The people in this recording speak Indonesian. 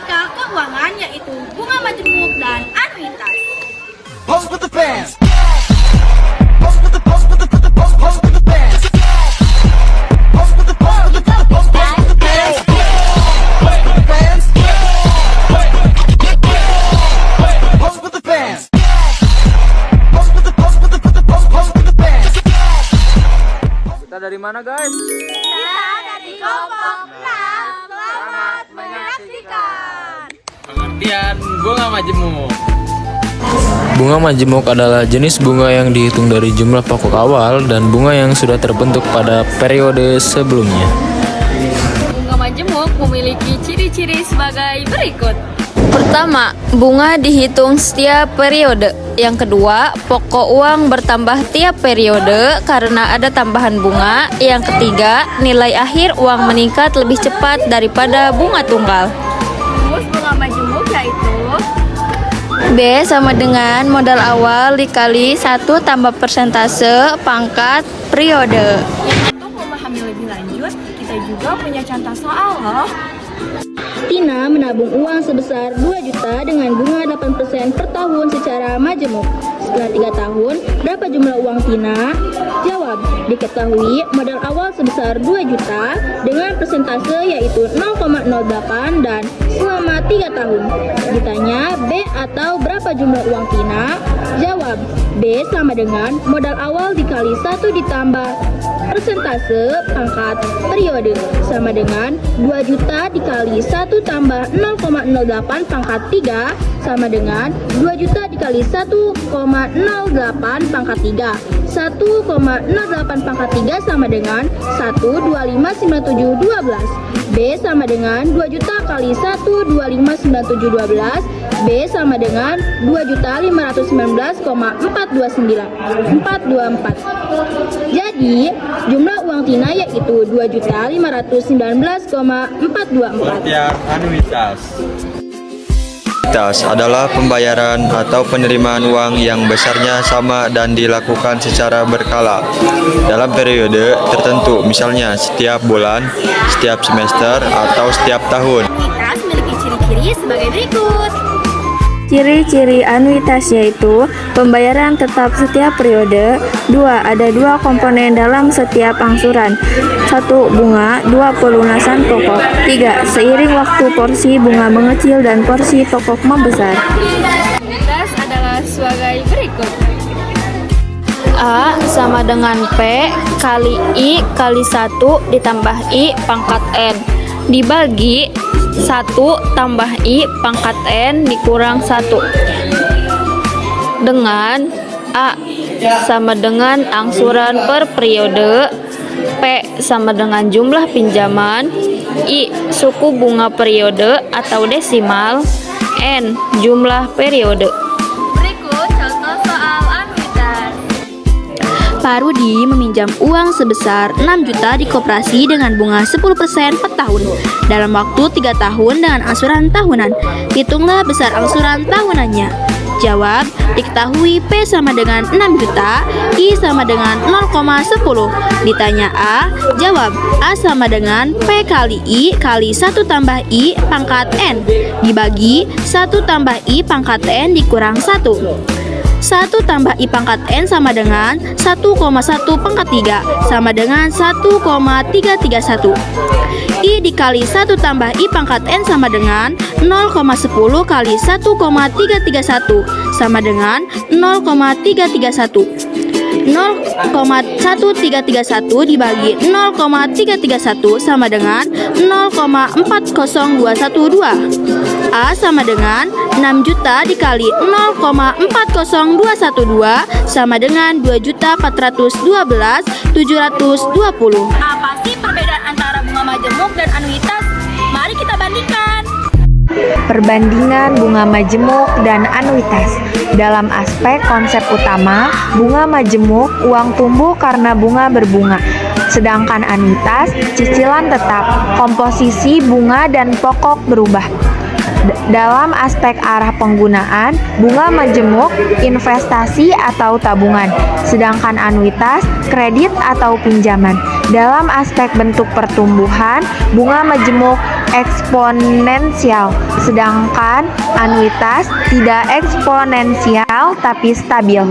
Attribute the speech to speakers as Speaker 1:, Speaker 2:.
Speaker 1: logika keuangan yaitu bunga majemuk dan anuitas.
Speaker 2: Pose with the fans. Pose with the pose with the pose with the pose pose with the fans. Pose with the pose with the pose pose pose with the fans. Pose with the fans. Pose with the fans. Pose with the pose with the pose pose with the fans.
Speaker 3: Kita dari mana, guys?
Speaker 1: Kita dari kelompok 6. Selamat menyaksikan.
Speaker 3: Pengertian bunga majemuk.
Speaker 4: Bunga majemuk adalah jenis bunga yang dihitung dari jumlah pokok awal dan bunga yang sudah terbentuk pada periode sebelumnya.
Speaker 5: Bunga majemuk memiliki ciri-ciri sebagai berikut.
Speaker 6: Pertama, bunga dihitung setiap periode. Yang kedua, pokok uang bertambah tiap periode karena ada tambahan bunga. Yang ketiga, nilai akhir uang meningkat lebih cepat daripada bunga tunggal.
Speaker 5: Rumus bunga majemuk yaitu
Speaker 6: B sama dengan modal awal dikali 1 tambah persentase pangkat periode.
Speaker 5: untuk memahami lebih lanjut, kita juga punya contoh soal loh.
Speaker 6: Tina menabung uang sebesar 2 juta dengan bunga 8% per tahun secara majemuk. Setelah 3 tahun, berapa jumlah uang Tina? Jawab, diketahui modal awal sebesar 2 juta dengan persentase yaitu 0,08 dan selama 3 tahun. Ditanya B atau berapa jumlah uang Tina? Jawab, B sama dengan modal awal dikali 1 ditambah persentase pangkat periode sama dengan 2 juta dikali 1 tambah 0,08 pangkat 3 sama dengan 2 juta dikali 1,08 pangkat 3. 1,08 pangkat 3 sama dengan 1259712. B sama dengan 2 juta kali 1259712. B sama dengan 2.519,424. Jadi, jumlah uang Tina yaitu 2.519,424.
Speaker 7: Pengertian anuitas. Anuitas adalah pembayaran atau penerimaan uang yang besarnya sama dan dilakukan secara berkala dalam periode tertentu, misalnya setiap bulan, setiap semester, atau setiap tahun.
Speaker 1: Anuitas memiliki ciri-ciri sebagai berikut.
Speaker 6: Ciri-ciri anuitas yaitu pembayaran tetap setiap periode. 2. Ada 2 komponen dalam setiap angsuran. 1. Bunga. 2. Pelunasan pokok. 3. Seiring waktu porsi bunga mengecil dan porsi pokok membesar.
Speaker 5: Anuitas adalah sebagai berikut.
Speaker 6: A sama dengan P kali I kali 1 ditambah I pangkat N dibagi 1 tambah I pangkat N dikurang 1 dengan A sama dengan angsuran per periode, P sama dengan jumlah pinjaman, I suku bunga periode atau desimal, N jumlah periode.
Speaker 5: Berikut contoh soal anuitas.
Speaker 6: Pak Rudi meminjam uang sebesar 6 juta di koperasi dengan bunga 10% per tahun dalam waktu 3 tahun dengan angsuran tahunan. Hitunglah besar angsuran tahunannya. Jawab, diketahui P sama dengan 6 juta, I sama dengan 0,10. Ditanya A, jawab A sama dengan P kali I kali 1 tambah I pangkat N dibagi 1 tambah I pangkat N dikurang 1. 1 tambah I pangkat N sama dengan 1,1 pangkat 3 sama dengan 1,331. I dikali 1 tambah I pangkat N sama dengan 0,10 kali 1,331 sama dengan 0,331. 0,1331 dibagi 0,331 sama dengan 0,40212. A sama dengan 6 juta dikali 0,40212 sama dengan 2.412.720.
Speaker 1: Apa sih perbedaan antara bunga majemuk dan anuitas? Mari kita bandingkan.
Speaker 8: Perbandingan bunga majemuk dan anuitas. Dalam aspek konsep utama, bunga majemuk uang tumbuh karena bunga berbunga. Sedangkan anuitas cicilan tetap, komposisi bunga dan pokok berubah. Dalam aspek arah penggunaan, bunga majemuk investasi atau tabungan, sedangkan anuitas kredit atau pinjaman. Dalam aspek bentuk pertumbuhan, bunga majemuk eksponensial, sedangkan anuitas tidak eksponensial tapi stabil.